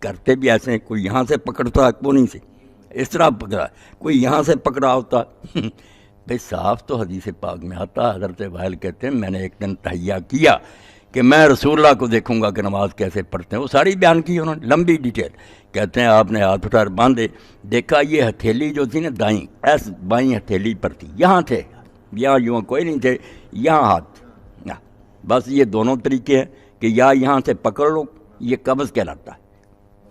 کرتے بھی ایسے ہیں, کوئی یہاں سے پکڑتا ہے کونی سے, اس طرح پکڑا, کوئی یہاں سے پکڑا ہوتا. بھئی صاف تو حدیث پاک میں آتا, حضرت وائل کہتے ہیں میں نے ایک دن تہیہ کیا کہ میں رسول اللہ کو دیکھوں گا کہ نماز کیسے پڑھتے ہیں, وہ ساری بیان کی انہوں نے لمبی ڈیٹیل. کہتے ہیں آپ نے ہاتھ اٹھا کر باندھے, دیکھا یہ ہتھیلی جو تھی نا دائیں, ایس بائیں ہتھیلی پر تھی, یہاں تھے, یہاں یوں کوئی نہیں تھے, یہاں ہاتھ. بس یہ دونوں طریقے ہیں کہ یا یہاں سے پکڑ لو, یہ قبض کہلاتا ہے,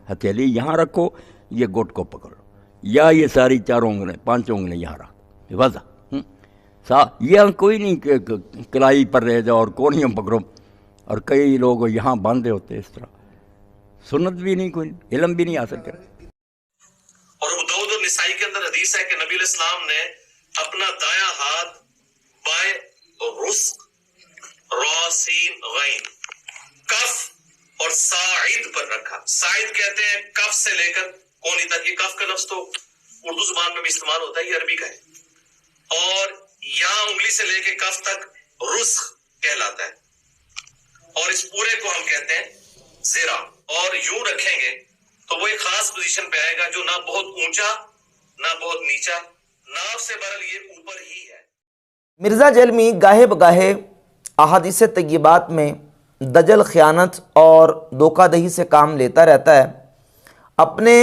ہتھیلی یہاں رکھو, یہ گٹ کو پکڑ لو, یا یہ ساری 4 انگلیں 5 انگلیں یہاں رکھو, وضع. یہ کوئی نہیں کہ کلائی پر رہ جاؤ اور کونیوں پکڑو, اور کئی لوگ یہاں باندھے ہوتے اس طرح, سنت بھی نہیں, کوئی علم بھی نہیں حاصل کرے. اور ابو داؤد اور نسائی کے اندر حدیث ہے کہ نبی علیہ السلام نے اپنا دایاں ہاتھ بائیں رسق را سین غین کف اور ساعد پر رکھا. ساعد کہتے ہیں کف سے لے کر کونی تک, یہ کف کا لفظ تو اردو زبان میں بھی استعمال ہوتا ہے, یہ عربی کا ہے, اور یہاں انگلی سے لے کے کف تک رسخ کہلاتا ہے, اور اس پورے کو ہم کہتے ہیں زیرا. اور یوں رکھیں گے تو وہ ایک خاص پوزیشن پہ آئے گا جو نہ بہت اونچا نہ بہت نیچا, ناف سے برل یہ اوپر ہی ہے. مرزا جیلمی گاہے بگاہے احادیث طیبات میں دجل, خیانت اور دھوکہ دہی سے کام لیتا رہتا ہے. اپنے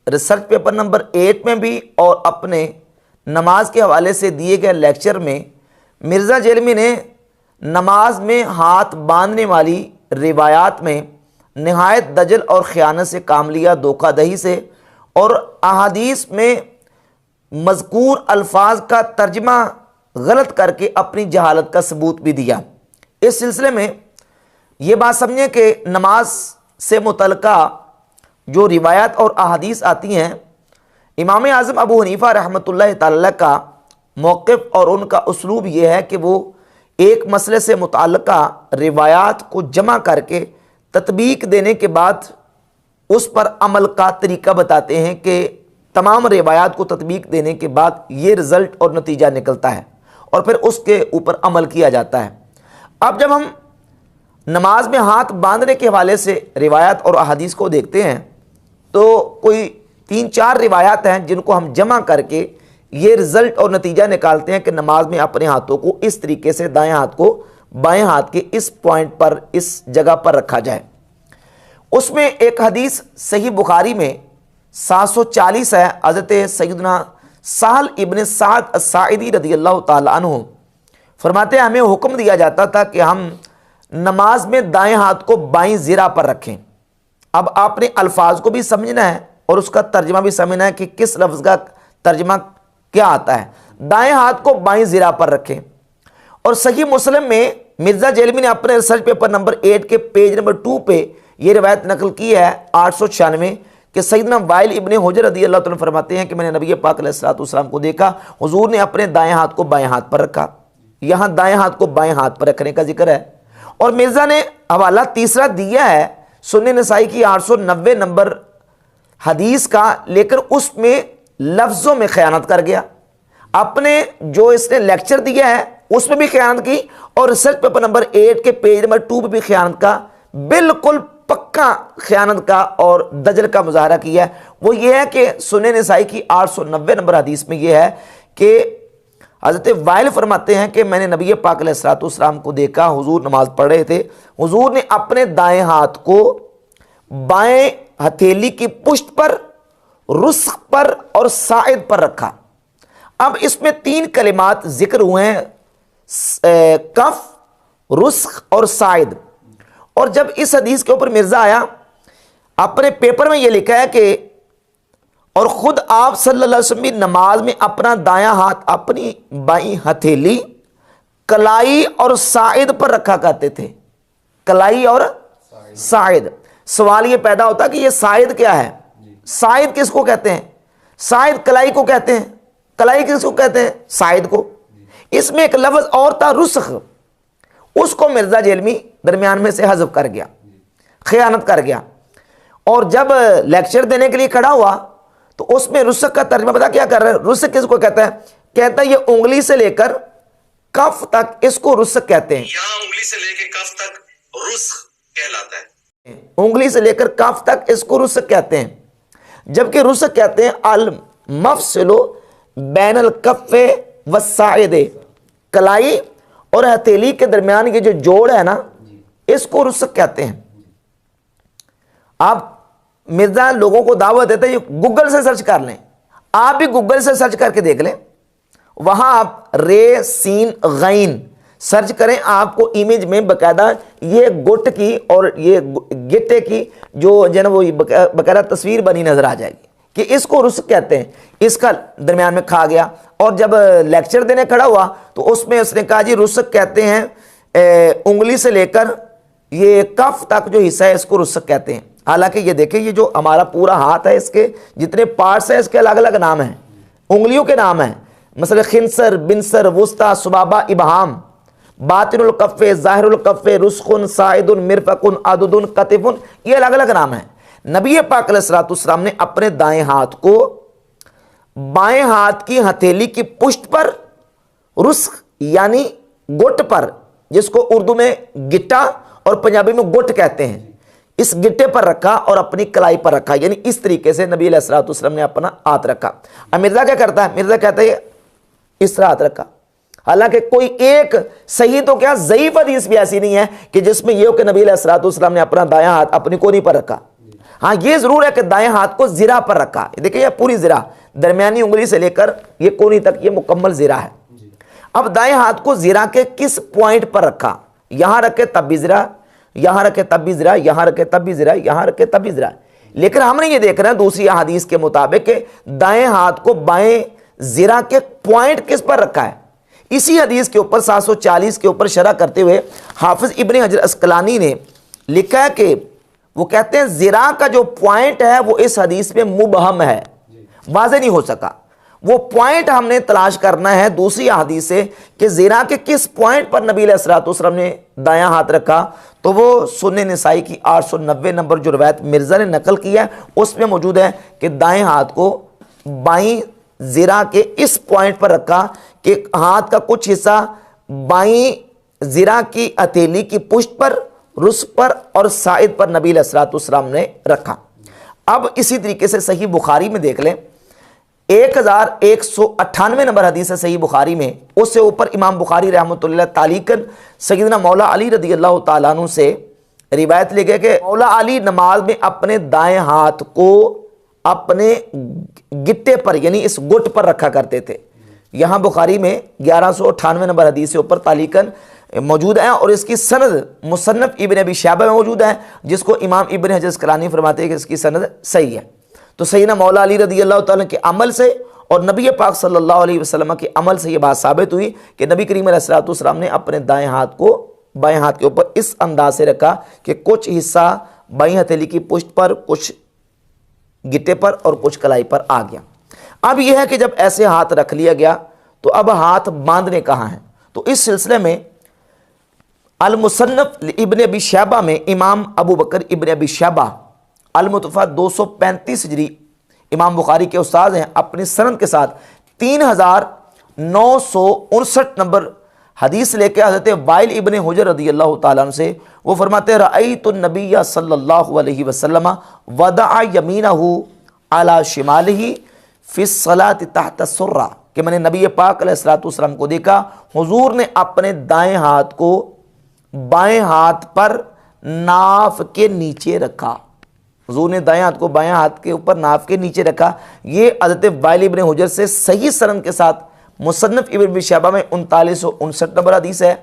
ریسرچ پیپر نمبر 8 میں بھی اور اپنے نماز کے حوالے سے دیے گئے لیکچر میں مرزا جیلمی نے نماز میں ہاتھ باندھنے والی روایات میں نہایت دجل اور خیانت سے کام لیا, دھوکہ دہی سے, اور احادیث میں مذکور الفاظ کا ترجمہ غلط کر کے اپنی جہالت کا ثبوت بھی دیا. اس سلسلے میں یہ بات سمجھیں کہ نماز سے متعلقہ جو روایات اور احادیث آتی ہیں, امام اعظم ابو حنیفہ رحمۃ اللہ تعالی کا موقف اور ان کا اسلوب یہ ہے کہ وہ ایک مسئلے سے متعلقہ روایات کو جمع کر کے تطبیق دینے کے بعد اس پر عمل کا طریقہ بتاتے ہیں کہ تمام روایات کو تطبیق دینے کے بعد یہ رزلٹ اور نتیجہ نکلتا ہے, اور پھر اس کے اوپر عمل کیا جاتا ہے. اب جب ہم نماز میں ہاتھ باندھنے کے حوالے سے روایات اور احادیث کو دیکھتے ہیں تو کوئی 3-4 روایات ہیں جن کو ہم جمع کر کے یہ رزلٹ اور نتیجہ نکالتے ہیں کہ نماز میں اپنے ہاتھوں کو اس طریقے سے دائیں ہاتھ کو بائیں ہاتھ کے اس پوائنٹ پر, اس جگہ پر رکھا جائے. اس میں ایک حدیث صحیح بخاری میں 740 ہے, حضرت سیدنا سہل ابن سعد الساعدی رضی اللہ تعالی عنہ فرماتے ہیں ہمیں حکم دیا جاتا تھا کہ ہم نماز میں دائیں ہاتھ کو بائیں زرہ پر رکھیں. اب آپ نے الفاظ کو بھی سمجھنا ہے اور اس کا ترجمہ بھی سمجھنا ہے کہ کس لفظ کا ترجمہ کیا آتا ہے. دائیں ہاتھ کو بائیں زرہ پر رکھیں. اور صحیح مسلم میں مرزا جیلمی نے اپنے ریسرچ پیپر نمبر 8 کے پیج نمبر 2 پہ یہ روایت نقل کی ہے 896 کہ سیدنا وائل ابن حجر رضی اللہ تعالیٰ فرماتے ہیں کہ میں نے نبی پاک علیہ الصلوۃ والسلام کو دیکھا, حضور نے اپنے دائیں ہاتھ کو بائیں ہاتھ پر رکھا. یہاں دائیں ہاتھ کو بائیں ہاتھ پر رکھنے کا ذکر ہے. اور مرزا نے حوالہ تیسرا دیا ہے سنن نسائی کی 890 نمبر حدیث کا, لیکن اس میں لفظوں میں خیانت کر گیا. اپنے جو اس نے لیکچر دیا ہے اس میں بھی خیانت کی, اور ریسرچ پیپر نمبر 8 کے پیج نمبر 2 پہ بھی خیانت کا, بالکل پکا خیانت کا اور دجل کا مظاہرہ کیا ہے. وہ یہ ہے کہ سنن نسائی کی 890 نمبر حدیث میں یہ ہے کہ حضرت وائل فرماتے ہیں کہ میں نے نبی پاک علیہ الصلوۃ والسلام کو دیکھا, حضور نماز پڑھ رہے تھے, حضور نے اپنے دائیں ہاتھ کو بائیں ہتھیلی کی پشت پر, رسخ پر اور ساعد پر رکھا. اب اس میں 3 کلمات ذکر ہوئے ہیں, کف, رسخ اور ساعد. اور جب اس حدیث کے اوپر مرزا آیا اپنے پیپر میں یہ لکھا ہے کہ اور خود آپ صلی اللہ علیہ وسلم بھی نماز میں اپنا دایاں ہاتھ اپنی بائیں ہتھیلی, کلائی اور ساعد پر رکھا کرتے تھے. کلائی اور ساعد. سوال یہ پیدا ہوتا کہ یہ ساعد کیا ہے؟ ساعد کس کو کہتے ہیں؟ ساعد کلائی کو کہتے ہیں. کلائی کس کو کہتے ہیں؟ ساعد کو. اس میں ایک لفظ اور تھا رسخ, اس کو مرزا جیلمی درمیان میں سے حذف کر گیا, خیانت کر گیا. اور جب لیکچر دینے کے لیے کھڑا ہوا تو اس میں رسخ کا ترجمہ پتا کیا کر رہا ہے؟ رسخ کس کو کہتا ہے؟ کہتا ہے یہ انگلی سے لے کر کف تک اس کو رسخ کہتے ہیں. یہاں انگلی سے لے کے کف تک رسخ کہلاتا ہے. انگلی سے لے کر کاف تک اس کو رسک کہتے ہیں، جبکہ رسک کہتے ہیں المفصل بین الکف والساعد، کلائی اور ہتھیلی کے درمیان یہ جو جوڑ ہے نا اس کو رسک کہتے ہیں۔ آپ مرزا لوگوں کو دعوت دیتے ہیں یہ گوگل سے سرچ کر لیں، آپ بھی گوگل سے سرچ کر کے دیکھ لیں، وہاں آپ رے سین غین سرچ کریں، آپ کو امیج میں باقاعدہ یہ گٹ کی اور یہ گٹے کی جو ہے نا وہ باقاعدہ تصویر بنی نظر آ جائے گی کہ اس کو رسک کہتے ہیں۔ اس کا درمیان میں کھا گیا، اور جب لیکچر دینے کھڑا ہوا تو اس میں اس نے کہا جی رسک کہتے ہیں انگلی سے لے کر یہ کف تک جو حصہ ہے اس کو رسک کہتے ہیں۔ حالانکہ یہ دیکھیں یہ جو ہمارا پورا ہاتھ ہے اس کے جتنے پارٹس ہیں اس کے الگ الگ نام ہیں، انگلیوں کے نام ہیں، مثلا خنصر، بنصر، وسطی، سبابہ، ابہام، باطن الکف، ظاہر الکف، رسخن، ساعد، مرفقن، عددن، کتفن، یہ الگ الگ نام ہیں۔ نبی پاک علیہ الصلوۃ والسلام نے اپنے دائیں ہاتھ کو بائیں ہاتھ کی ہتھیلی کی پشت پر رسخ یعنی گٹ پر، جس کو اردو میں گٹا اور پنجابی میں گٹ کہتے ہیں، اس گٹے پر رکھا اور اپنی کلائی پر رکھا، یعنی اس طریقے سے نبی علیہ الصلوۃ والسلام نے اپنا ہاتھ رکھا۔ اب مرزا کیا کرتا ہے؟ مرزا کہتا ہے اس طرح ہاتھ رکھا، حالانکہ کوئی ایک صحیح تو کیا ضعیف حدیث بھی ایسی نہیں ہے کہ جس میں یہ ہو کہ نبی علیہ الصلوۃ والسلام نے اپنا دایاں ہاتھ اپنی کونی پر رکھا۔ ہاں یہ ضرور ہے کہ دائیں ہاتھ کو زرہ پر رکھا، دیکھیں یہ پوری زرہ درمیانی انگلی سے لے کر یہ کونی تک یہ مکمل زرہ ہے۔ اب دائیں ہاتھ کو زرہ کے کس پوائنٹ پر رکھا؟ یہاں رکھے تب بھی زرہ، یہاں رکھے تب بھی زرہ، یہاں رکھے تب بھی زرہ، یہاں رکھے تب بھی زرہ۔ لیکن ہم نے یہ دیکھ رہے ہیں دوسری حدیث کے مطابق کہ دائیں ہاتھ کو بائیں زرہ کے پوائنٹ کس پر رکھا ہے۔ اسی حدیث کے اوپر 740 کے اوپر شرح کرتے ہوئے حافظ ابن حجر عسقلانی نے لکھا ہے کہ وہ کہتے ہیں زرہ کا جو پوائنٹ ہے وہ اس حدیث میں مبہم ہے، واضح نہیں ہو سکا۔ وہ پوائنٹ ہم نے تلاش کرنا ہے دوسری حدیث سے کہ زرہ کے کس پوائنٹ پر نبی علیہ الصلوۃ والسلام نے دایاں ہاتھ رکھا، تو وہ سنن نسائی کی 890 نمبر جو روایت مرزا نے نقل کی ہے اس میں موجود ہے کہ دائیں ہاتھ کو بائیں زرہ کے اس پوائنٹ پر رکھا کہ ہاتھ کا کچھ حصہ بائیں زرہ کی ہتھیلی کی پشت پر، رسک پر اور ساعد پر نبی علیہ الصلوۃ والسلام نے رکھا۔ اب اسی طریقے سے صحیح بخاری میں دیکھ لیں 1198 نمبر حدیث ہے صحیح بخاری میں، اس سے اوپر امام بخاری رحمۃ اللہ تعلیقاً سیدنا مولا علی رضی اللہ تعالیٰ عنہ سے روایت لے گئے کہ مولا علی نماز میں اپنے دائیں ہاتھ کو اپنے گٹے پر یعنی اس گٹ پر رکھا کرتے تھے۔ یہاں بخاری میں 1198 نمبر حدیث سے اوپر تعلیقاً موجود ہے، اور اس کی سند مصنف ابن ابی شیبہ میں موجود ہے، جس کو امام ابن حجر عسقلانی فرماتے ہیں کہ اس کی سند صحیح ہے۔ تو سیدنا مولا علی رضی اللہ تعالیٰ کے عمل سے اور نبی پاک صلی اللہ علیہ وسلم کے عمل سے یہ بات ثابت ہوئی کہ نبی کریم علیہ الصلوۃ والسلام نے اپنے دائیں ہاتھ کو بائیں ہاتھ کے اوپر اس انداز سے رکھا کہ کچھ حصہ بائیں ہتھیلی کی پشت پر، کچھ گٹے پر اور کچھ کلائی پر آ گیا۔ اب یہ ہے کہ جب ایسے ہاتھ رکھ لیا گیا تو اب ہاتھ باندھنے کہاں ہیں؟ تو اس سلسلے میں المصنف ابن ابی شیبہ میں امام ابو بکر ابن ابی شیبہ المتوفیٰ 235 ہجری امام بخاری کے استاد ہیں، اپنی سند کے ساتھ 3959 نمبر حدیث لے کے حضرت وائل ابن حجر رضی اللہ تعالیٰ عنہ سے وہ فرماتے ہیں رأیت النبی صلی اللہ علیہ وسلم وضع یمینہ علی شمالہ فی الصلاۃ تحت السرہ، کہ میں نے نبی پاک علیہ الصلوۃ والسلام کو دیکھا حضور نے اپنے دائیں ہاتھ کو بائیں ہاتھ پر ناف کے نیچے رکھا۔ حضور نے دائیں ہاتھ کو بائیں ہاتھ کے اوپر ناف کے نیچے رکھا۔ یہ حضرت وائل ابن حجر سے صحیح سند کے ساتھ مصنف ابن ابی شیبہ میں 3959 نمبر حدیث ہے،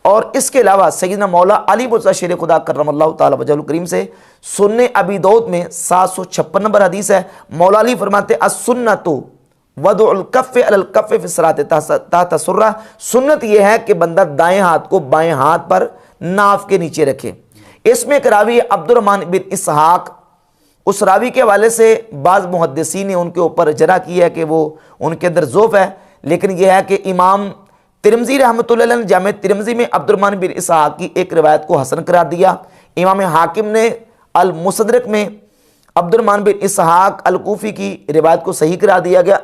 اور اس کے علاوہ سیدنا مولا علی مرتضیٰ شیر خدا کرم اللہ تعالیٰ وجہہ الکریم سے سنن ابی داؤد میں 756 نمبر حدیث ہے۔ مولا علی فرماتے السنۃ وضع الکف علی الکف فی الصلاۃ تحت السرہ، سنت یہ ہے کہ بندہ دائیں ہاتھ کو بائیں ہاتھ پر ناف کے نیچے رکھے۔ اس میں ایک راوی عبد الرحمن بن اسحاق، اس راوی کے حوالے سے بعض محدثین نے ان کے اوپر جرح کی ہے کہ وہ ان کے اندر ضعف ہے، لیکن یہ ہے کہ امام ترمذی رحمۃ اللہ علیہ نے جامع ترمذی میں عبد الرحمن بن اسحاق کی ایک روایت کو حسن قرار دیا۔ امام حاکم نے المستدرک میں عبد الرحمن بن اسحاق الکوفی کی روایت کو صحیح قرار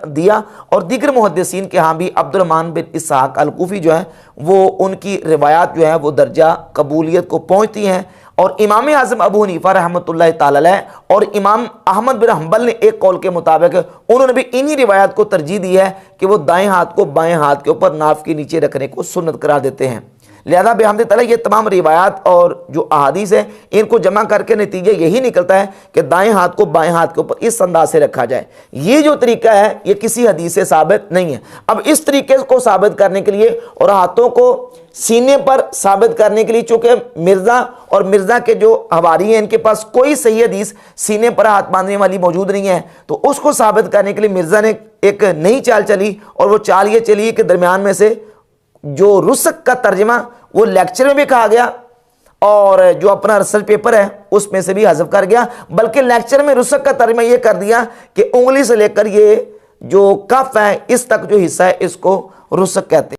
دیا، اور دیگر محدثین کے ہاں بھی عبد الرحمن بن اسحاق الکوفی جو ہیں وہ ان کی روایات جو ہیں وہ درجہ قبولیت کو پہنچتی ہیں، اور امام اعظم ابو حنیفہ رحمۃ اللہ تعالی علیہ اور امام احمد بن حنبل نے ایک قول کے مطابق انہوں نے بھی انہی روایات کو ترجیح دی ہے کہ وہ دائیں ہاتھ کو بائیں ہاتھ کے اوپر ناف کے نیچے رکھنے کو سنت قرار دیتے ہیں۔ لہذا بحمد تعالی یہ تمام روایات اور جو احادیث ہیں ان کو جمع کر کے نتیجہ یہی نکلتا ہے کہ دائیں ہاتھ کو بائیں ہاتھ کے اوپر اس انداز سے رکھا جائے۔ یہ جو طریقہ ہے یہ کسی حدیث سے ثابت نہیں ہے۔ اب اس طریقے کو ثابت کرنے کے لیے اور ہاتھوں کو سینے پر ثابت کرنے کے لیے، چونکہ مرزا اور مرزا کے جو حواری ہیں ان کے پاس کوئی صحیح حدیث سینے پر ہاتھ باندھنے والی موجود نہیں ہے، تو اس کو ثابت کرنے کے لیے مرزا نے ایک نئی چال چلی، اور وہ چال یہ چلی کہ درمیان میں سے جو رسک کا ترجمہ وہ لیکچر میں بھی کہا گیا اور جو اپنا ریسرچ پیپر ہے اس میں سے بھی حذف کر گیا، بلکہ لیکچر میں رسک کا ترجمہ یہ کر دیا کہ انگلی سے لے کر یہ جو کف ہے اس تک جو حصہ ہے اس کو رسک کہتے ہیں۔